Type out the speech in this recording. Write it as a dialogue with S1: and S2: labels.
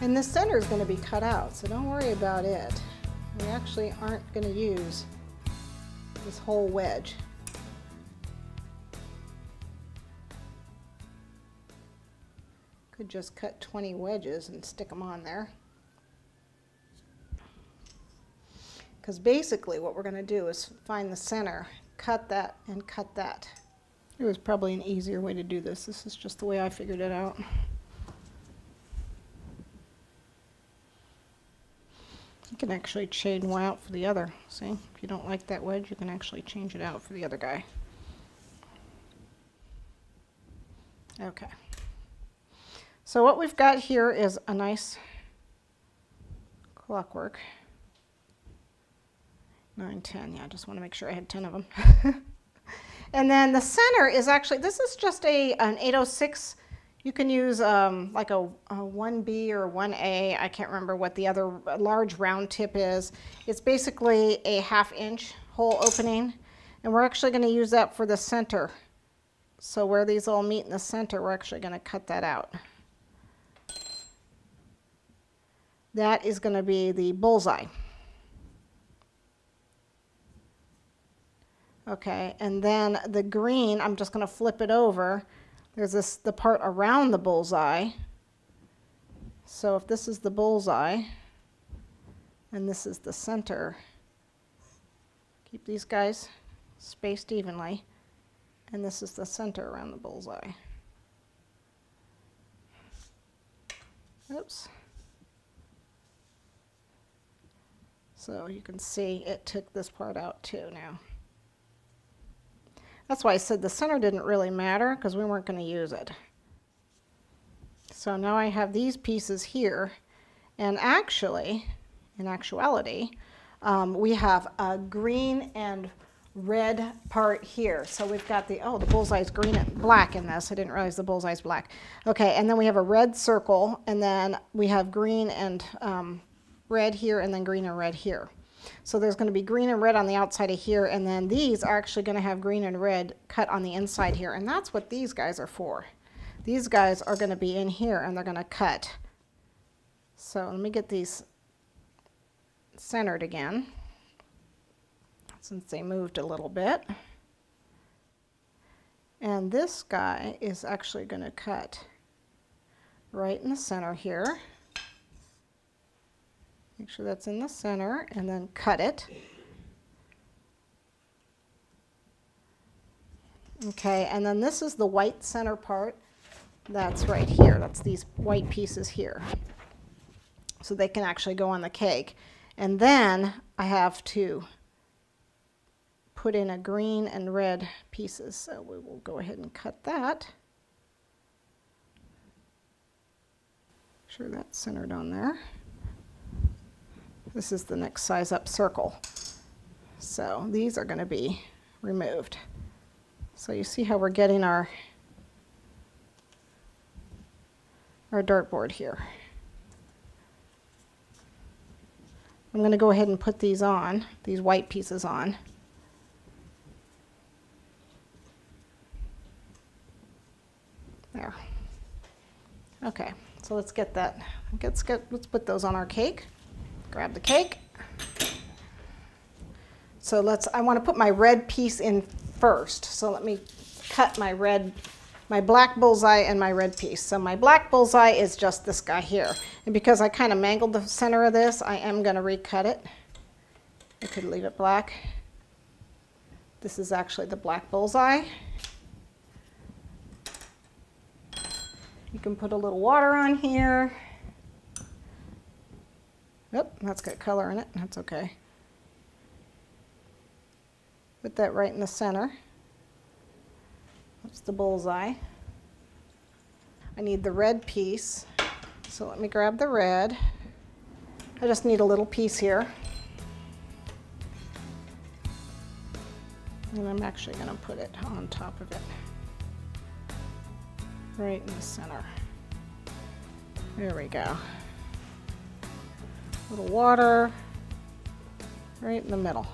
S1: And the center is going to be cut out, so don't worry about it. We actually aren't going to use this whole wedge. Could just cut 20 wedges and stick them on there. Because basically what we're going to do is find the center, cut that, and cut that. There was probably an easier way to do this. This is just the way I figured it out. You can actually change one out for the other. See, if you don't like that wedge, you can actually change it out for the other guy. Okay. So what we've got here is a nice clockwork. 9, 10, yeah, I just want to make sure I had 10 of them. And then the center is actually, this is just an 806. You can use like a 1B or 1A. I can't remember what the other large round tip is. It's basically a 1/2 inch hole opening, and we're actually going to use that for the center. So where these all meet in the center, we're actually going to cut that out. That is going to be the bullseye. Okay, and then the green, I'm just going to flip it over. There's the part around the bullseye. So if this is the bullseye, and this is the center, keep these guys spaced evenly, and this is the center around the bullseye. Oops. So you can see it took this part out too now. That's why I said the center didn't really matter, because we weren't going to use it. So now I have these pieces here, and actually, in actuality, we have a green and red part here. So we've got the bullseye's green and black in this. I didn't realize the bullseye's black. Okay, and then we have a red circle, and then we have green and red here, and then green and red here. So there's going to be green and red on the outside of here, and then these are actually going to have green and red cut on the inside here, and that's what these guys are for. These guys are going to be in here, and they're going to cut. So let me get these centered again, since they moved a little bit. And this guy is actually going to cut right in the center here. Make sure that's in the center, and then cut it. Okay, and then this is the white center part. That's right here. That's these white pieces here. So they can actually go on the cake. And then I have to put in a green and red pieces. So we will go ahead and cut that. Make sure that's centered on there. This is the next size up circle. So these are going to be removed. So you see how we're getting our dartboard here. I'm going to go ahead and put these on, these white pieces on. There. Okay, so let's get that. Let's put those on our cake. Grab the cake. So I want to put my red piece in first. So let me cut my black bullseye and my red piece. So my black bullseye is just this guy here. And because I kind of mangled the center of this, I am going to recut it. I could leave it black. This is actually the black bullseye. You can put a little water on here. Yep, that's got color in it. That's okay. Put that right in the center. That's the bullseye. I need the red piece. So let me grab the red. I just need a little piece here. And I'm actually going to put it on top of it. Right in the center. There we go. A little water right in the middle.